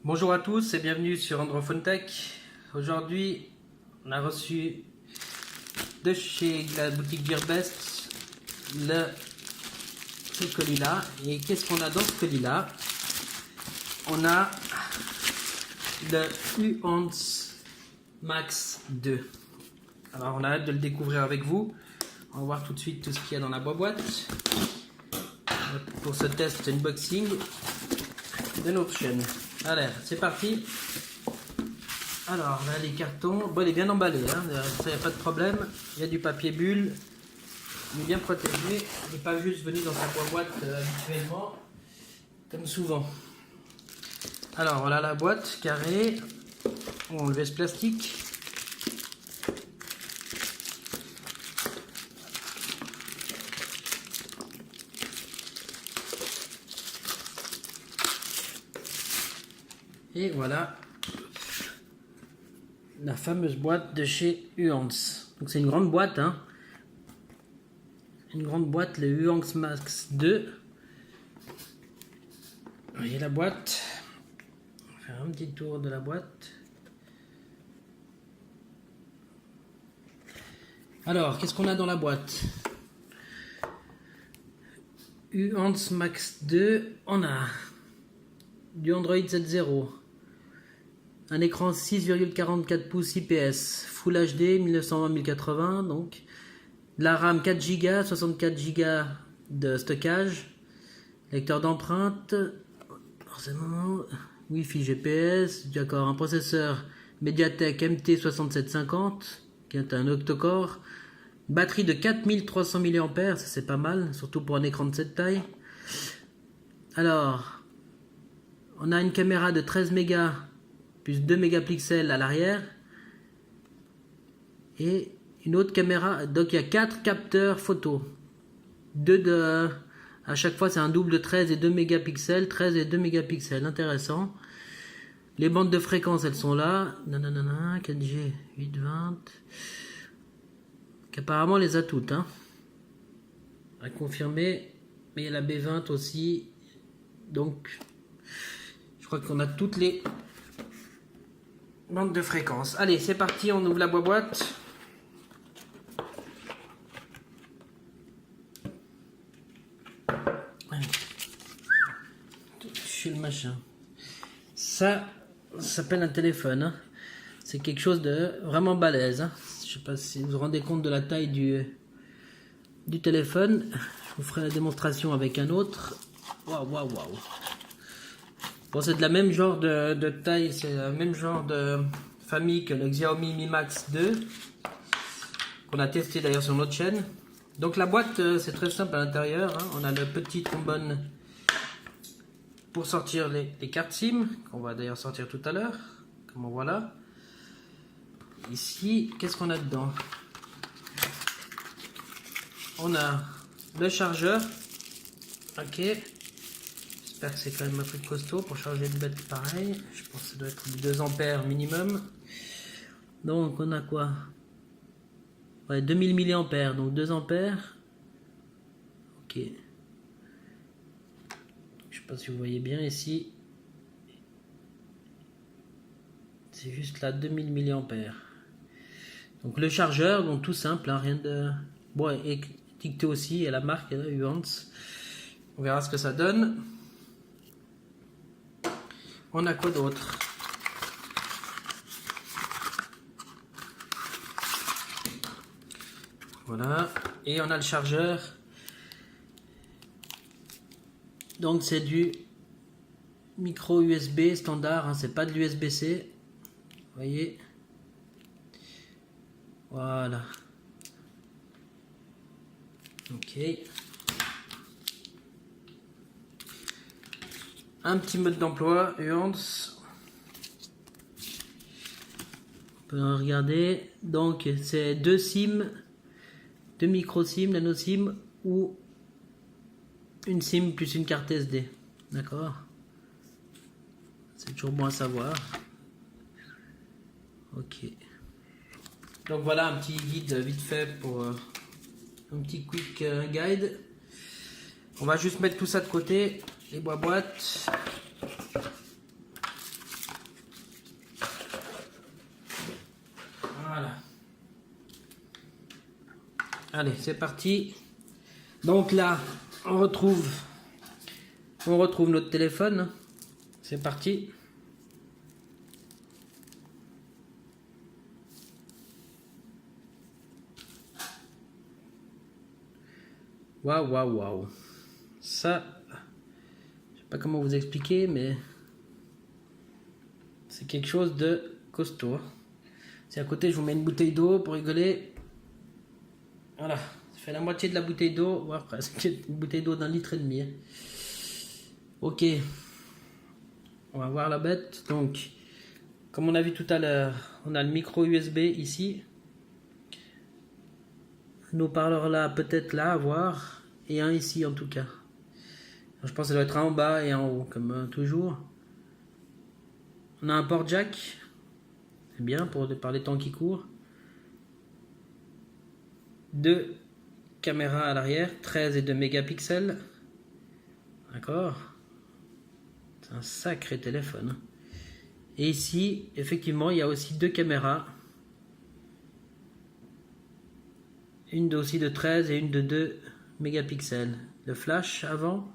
Bonjour à tous et bienvenue sur Androphone Tech. Aujourd'hui, on a reçu de chez la boutique Gearbest ce colis-là. Et qu'est-ce qu'on a dans ce colis-là? On a le Uance Max 2. Alors, on a hâte de le découvrir avec vous. On va voir tout de suite tout ce qu'il y a dans la boîte. Pour ce test unboxing de notre chaîne. Allez, c'est parti. Alors là, les cartons, bon, il est bien emballé, hein, ça, il n'y a pas de problème. Il y a du papier bulle, il est bien protégé. Il n'est pas juste venu dans sa boîte habituellement, comme souvent. Alors voilà la boîte carrée. On va enlever ce plastique. Et voilà la fameuse boîte de chez Uance. Donc c'est une grande boîte, hein. Une grande boîte, le Uance Max 2. Vous voyez la boîte. On va faire un petit tour de la boîte. Alors, qu'est-ce qu'on a dans la boîte? Uance Max 2, on a du Android 7.0. Un écran 6,44 pouces IPS, Full HD 1920-1080, donc de la RAM 4 Go, 64 Go de stockage, lecteur d'empreintes, forcément, Wi-Fi GPS, d'accord, un processeur Mediatek MT6750, qui est un octa-core, batterie de 4300 mAh, ça c'est pas mal, surtout pour un écran de cette taille. Alors, on a une caméra de 13 mégas plus 2 mégapixels à l'arrière et une autre caméra, donc il y a 4 capteurs photo, à chaque fois c'est un double de 13 et 2 mégapixels, 13 et 2 mégapixels, intéressant. Les bandes de fréquence elles sont là, 4G 820, qu'apparemment les a toutes, hein, à confirmer, mais il y a la B20 aussi, donc je crois qu'on a toutes les bandes de fréquence. Allez, c'est parti, on ouvre la boîte. Touchez le machin. Ça s'appelle un téléphone, hein. C'est quelque chose de vraiment balèze, hein. Je sais pas si vous vous rendez compte de la taille du téléphone. Je vous ferai la démonstration avec un autre. Waouh. Bon, c'est de la même genre de taille, c'est le même genre de famille que le Xiaomi Mi Max 2, qu'on a testé d'ailleurs sur notre chaîne. Donc la boîte, c'est très simple à l'intérieur, hein. On a le petit trombone pour sortir les cartes SIM, qu'on va d'ailleurs sortir tout à l'heure, comme on voit là. Ici, qu'est-ce qu'on a dedans? On a le chargeur, ok. J'espère que c'est quand même un truc costaud pour charger une bête pareil. Je pense que ça doit être 2 ampères minimum. Donc on a quoi? Ouais, 2000 mAh, donc 2 ampères. Ok. Je sais pas si vous voyez bien ici. C'est juste là 2000 mAh. Donc le chargeur, donc tout simple, hein, rien de... Bon, étiqueté aussi, et la marque, là, Uance. On verra ce que ça donne. On a quoi d'autre? Voilà. Et on a le chargeur. Donc c'est du micro USB standard, hein, c'est pas de l'USB-C. Vous voyez? Voilà. Ok. Un petit mode d'emploi, Uance. On peut regarder. Donc c'est 2 SIM, 2 micro SIM, nano SIM ou une SIM plus une carte SD. D'accord? C'est toujours bon à savoir. Ok. Donc voilà un petit guide vite fait pour un petit quick guide. On va juste mettre tout ça de côté, les boîtes. Allez, c'est parti. Donc là, on retrouve notre téléphone. C'est parti. Waouh, waouh, waouh. Ça, je sais pas comment vous expliquer, mais c'est quelque chose de costaud. C'est à côté, je vous mets une bouteille d'eau pour rigoler. Voilà, ça fait la moitié de la bouteille d'eau, voire presque une bouteille d'eau d'1,5 litre. Ok, on va voir la bête. Donc, comme on a vu tout à l'heure, on a le micro USB ici. Nos parleurs là, peut-être là à voir, et un ici en tout cas. Je pense que ça doit être un en bas et en haut, comme toujours. On a un port jack, c'est bien pour par les temps qui courent. 2 caméras à l'arrière, 13 et 2 mégapixels. D'accord. C'est un sacré téléphone. Et ici, effectivement, il y a aussi 2 caméras. Une aussi de 13 et une de 2 mégapixels. Le flash avant.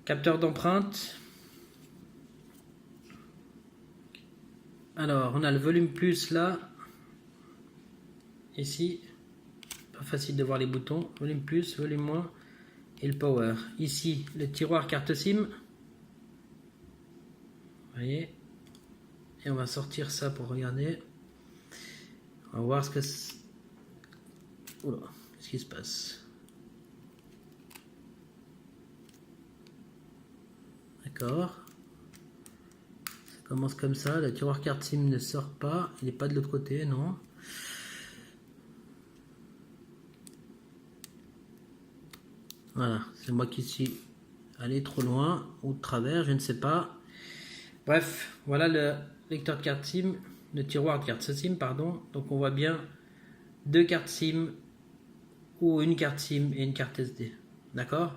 Capteur d'empreinte. Alors, on a le volume plus là. Ici. Pas facile de voir les boutons. Volume plus, volume moins. Et le power. Ici, le tiroir carte SIM. Vous voyez. Et on va sortir ça pour regarder. On va voir ce que c'est. Oula, qu'est-ce qui se passe? D'accord. Ça commence comme ça. Le tiroir carte SIM ne sort pas. Il n'est pas de l'autre côté, non. Voilà, c'est moi qui suis allé trop loin ou de travers, je ne sais pas. Bref, voilà le lecteur de carte SIM, le tiroir de carte SIM, pardon. Donc on voit bien 2 cartes SIM ou une carte SIM et une carte SD. D'accord?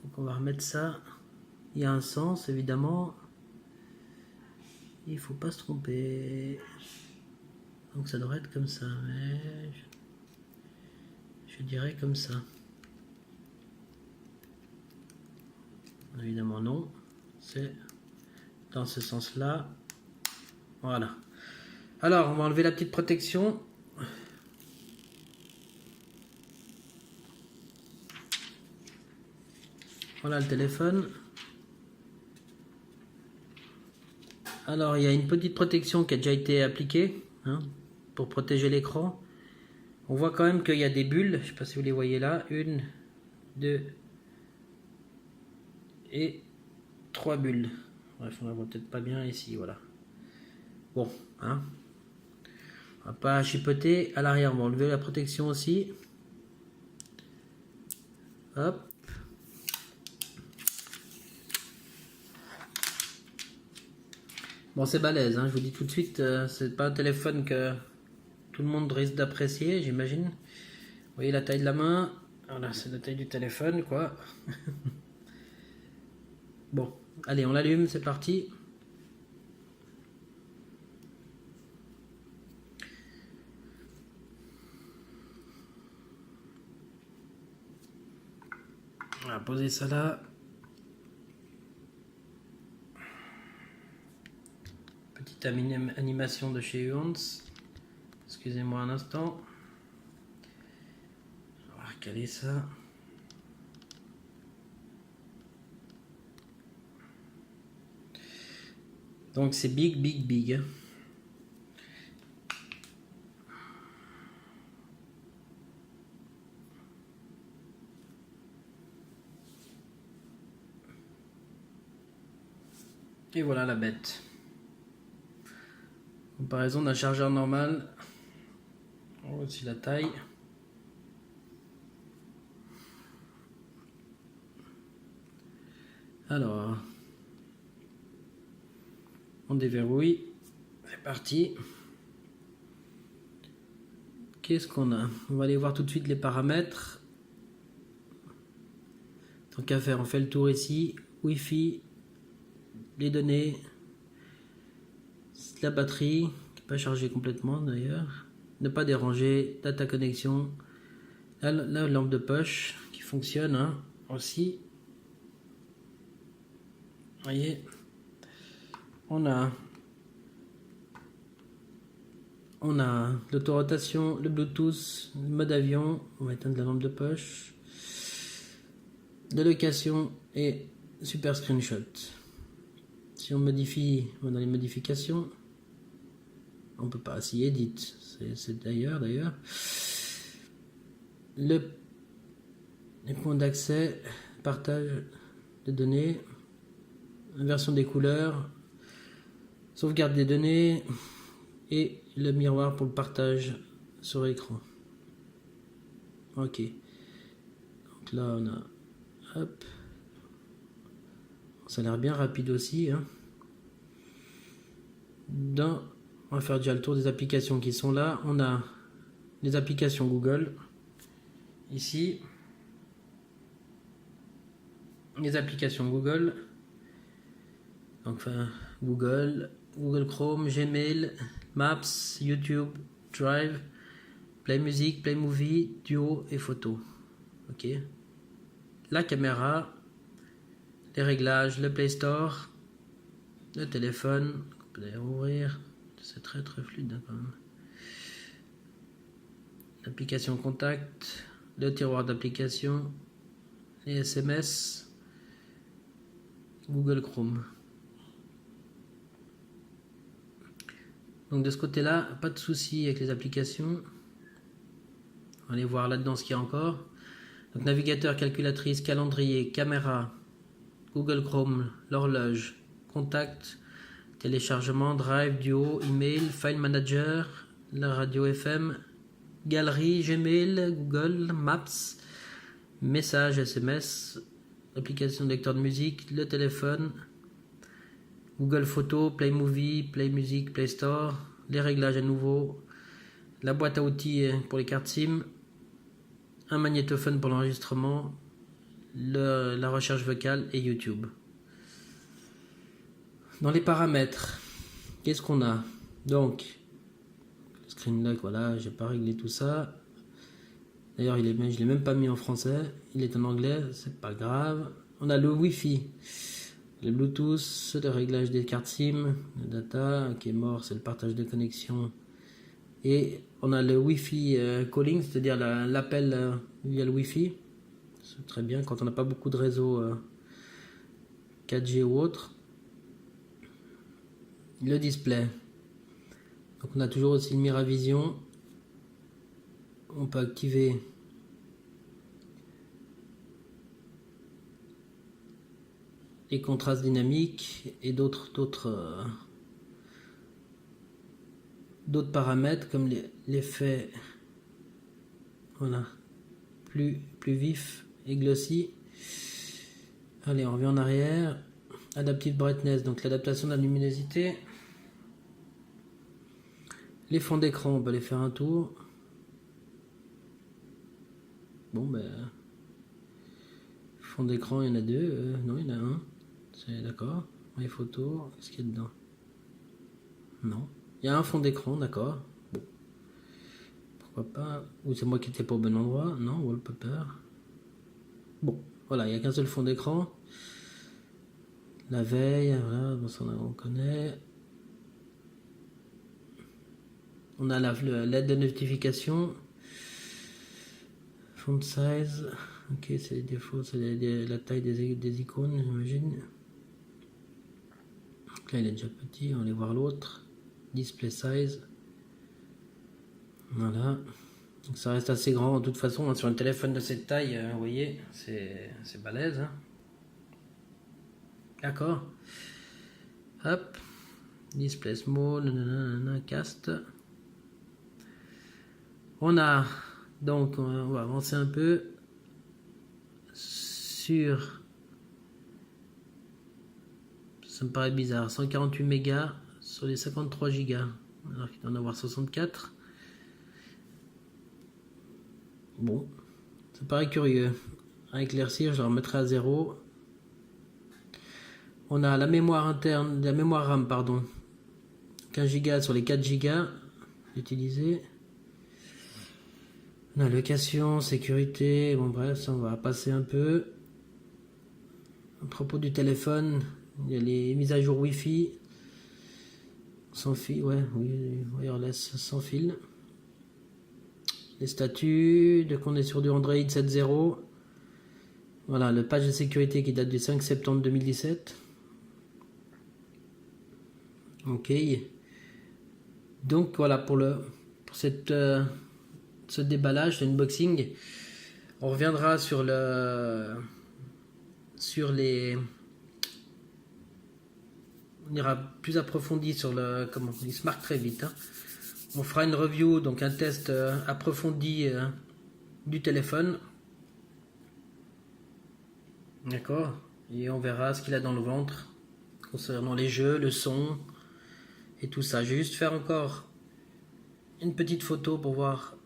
Donc on va remettre ça. Il y a un sens évidemment. Il faut pas se tromper. Donc ça devrait être comme ça. Mais je dirais comme ça. Évidemment non. C'est dans ce sens-là. Voilà. Alors on va enlever la petite protection. Voilà le téléphone. Alors il y a une petite protection qui a déjà été appliquée pour protéger l'écran. On voit quand même qu'il y a des bulles. Je ne sais pas si vous les voyez là. 1, 2 et 3 bulles. Bref, on la voit peut-être pas bien ici. Voilà. Bon, on va pas chipoter. À l'arrière, on va enlever la protection aussi. Hop. Bon, c'est balèze, je vous dis tout de suite, c'est pas un téléphone que tout le monde risque d'apprécier, j'imagine. Vous voyez la taille de la main, voilà, c'est la taille du téléphone, quoi. Bon, allez, on l'allume, c'est parti. On va poser ça là. Petite animation de chez Huons. Excusez-moi un instant. On va recaler ça. Donc c'est big, big, big. Et voilà la bête. Comparaison d'un chargeur normal. On voit aussi la taille. Alors, on déverrouille. C'est parti. Qu'est-ce qu'on a? On va aller voir tout de suite les paramètres. Tant qu'à faire, on fait le tour ici. Wi-Fi, les données, la batterie, qui n'est pas chargée complètement d'ailleurs. ne pas déranger, data connexion, la lampe de poche qui fonctionne hein, aussi. Vous voyez, on a l'autorotation, le Bluetooth, le mode avion, on va éteindre la lampe de poche, de location et super screenshot. Si on modifie, on va dans les modifications, on peut pas, si edit, c'est d'ailleurs, les points d'accès, partage de données, inversion des couleurs, sauvegarde des données et le miroir pour le partage sur l'écran. Ok, donc là on a, hop, ça a l'air bien rapide aussi hein. On va faire déjà le tour des applications qui sont là. On a les applications Google ici, les applications Google, donc enfin, Google Chrome, Gmail, Maps, YouTube, Drive, Play Music, Play Movie, Duo et Photo. Ok. La caméra, les réglages, le Play Store, le téléphone, on peut d'ailleurs ouvrir, c'est très fluide hein, quand même. L'application contact, le tiroir d'application, les SMS, Google Chrome. Donc de ce côté-là, pas de souci avec les applications. On va aller voir là-dedans ce qu'il y a encore. Donc navigateur, calculatrice, calendrier, caméra, Google Chrome, l'horloge, contact, téléchargement, Drive, Duo, email, file manager, la radio FM, galerie, Gmail, Google, Maps, messages, SMS, application de lecteur de musique, le téléphone, Google Photos, Play Movie, Play Music, Play Store, les réglages à nouveau, la boîte à outils pour les cartes SIM, un magnétophone pour l'enregistrement, la recherche vocale et YouTube. Dans les paramètres, qu'est-ce qu'on a? Donc, le screen lock, voilà, j'ai pas réglé tout ça. D'ailleurs, je l'ai même pas mis en français, il est en anglais, c'est pas grave. On a le Wi-Fi, le Bluetooth, le réglage des cartes SIM, le data qui est mort, c'est le partage de connexion. Et on a le Wi-Fi calling, c'est-à-dire l'appel via le Wi-Fi. C'est très bien quand on n'a pas beaucoup de réseaux 4G ou autre. Le display. Donc on a toujours aussi le Miravision. On peut activer les contrastes dynamiques et d'autres paramètres comme l'effet voilà, plus vif et glossy. Allez, on revient en arrière. Adaptive brightness, donc l'adaptation de la luminosité. Les fonds d'écran, on peut les faire un tour. Bon, ben. Fond d'écran, il y en a deux. Non, il y en a un. C'est d'accord. Les photos, qu'est-ce qu'il y a dedans? Non. Il y a un fond d'écran, d'accord. Bon. Pourquoi pas? Ou c'est moi qui étais pas au bon endroit? Non, wallpaper. Bon, voilà, il n'y a qu'un seul fond d'écran. La veille, voilà, bon, ça on connaît. On a l'aide de notification. Font size. Ok, c'est les défauts, c'est la taille des icônes, j'imagine. Donc là, il est déjà petit, on va aller voir l'autre. Display size. Voilà. Donc ça reste assez grand, de toute façon, hein, sur un téléphone de cette taille, vous voyez, c'est balèze. Hein. D'accord. Hop. Display small, nanana, cast. On a, donc, on va avancer un peu sur, ça me paraît bizarre, 148 mégas sur les 53 gigas, alors qu'il doit en avoir 64. Bon, ça paraît curieux. À éclaircir, je le remettrai à 0. On a la mémoire interne, la mémoire RAM, pardon. 15 Go sur les 4 Go utilisés. On a location, sécurité, bon bref, ça on va passer un peu. À propos du téléphone, il y a les mises à jour Wi-Fi. Sans fil, ouais, oui, wireless sans fil. Les statuts, de qu'on est sur du Android 7.0. Voilà, le patch de sécurité qui date du 5 septembre 2017. Ok. Donc voilà pour cette, ce déballage, ce unboxing. On reviendra sur les. On ira plus approfondi sur comment il se marque très vite. Hein. On fera une review, donc un test approfondi du téléphone. D'accord. Et on verra ce qu'il a dans le ventre concernant les jeux, le son et tout ça. Je vais juste faire encore une petite photo pour voir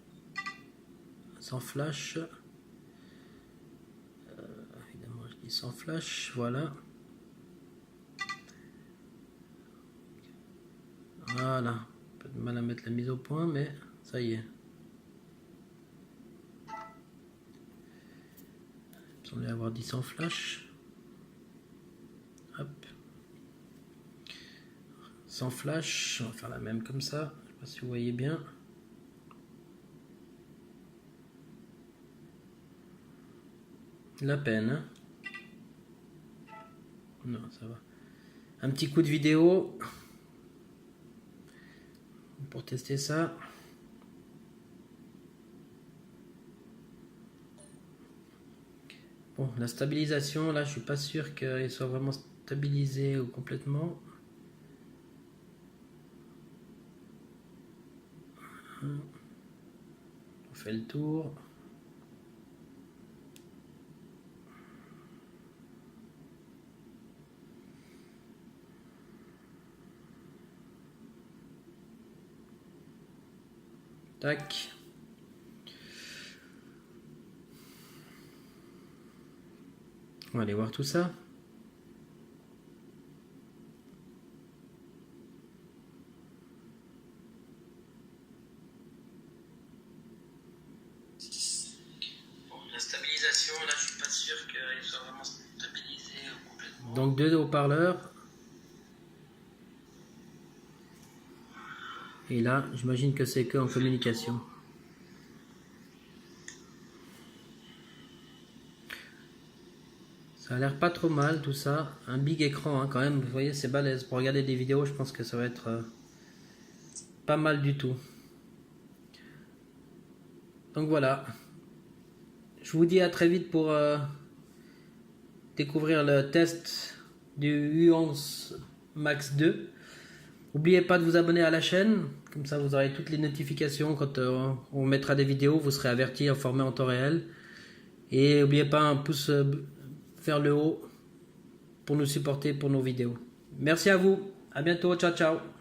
sans flash. Évidemment, je dis sans flash. Voilà. Voilà. Pas de mal à mettre la mise au point, mais ça y est. Il semblait avoir dit sans flash. Hop. Sans flash. On va faire la même comme ça. Je sais pas si vous voyez bien. La peine. Hein. Non, ça va. Un petit coup de vidéo pour tester ça. Bon, la stabilisation, là, je suis pas sûr qu'il soit vraiment stabilisé ou complètement. On fait le tour. Tac. On va aller voir tout ça. Bon, la stabilisation, là, je suis pas sûr qu'il soit vraiment stabilisé complètement. Donc 2 haut-parleurs. Et là, j'imagine que c'est que en communication. Ça a l'air pas trop mal tout ça. Un big écran hein, quand même, vous voyez c'est balèze. Pour regarder des vidéos je pense que ça va être pas mal du tout. Donc voilà. Je vous dis à très vite pour découvrir le test du U11 Max 2. N'oubliez pas de vous abonner à la chaîne. Comme ça vous aurez toutes les notifications quand on mettra des vidéos. Vous serez avertis, informés en temps réel. Et n'oubliez pas un pouce vers le haut pour nous supporter pour nos vidéos. Merci à vous, à bientôt, ciao ciao.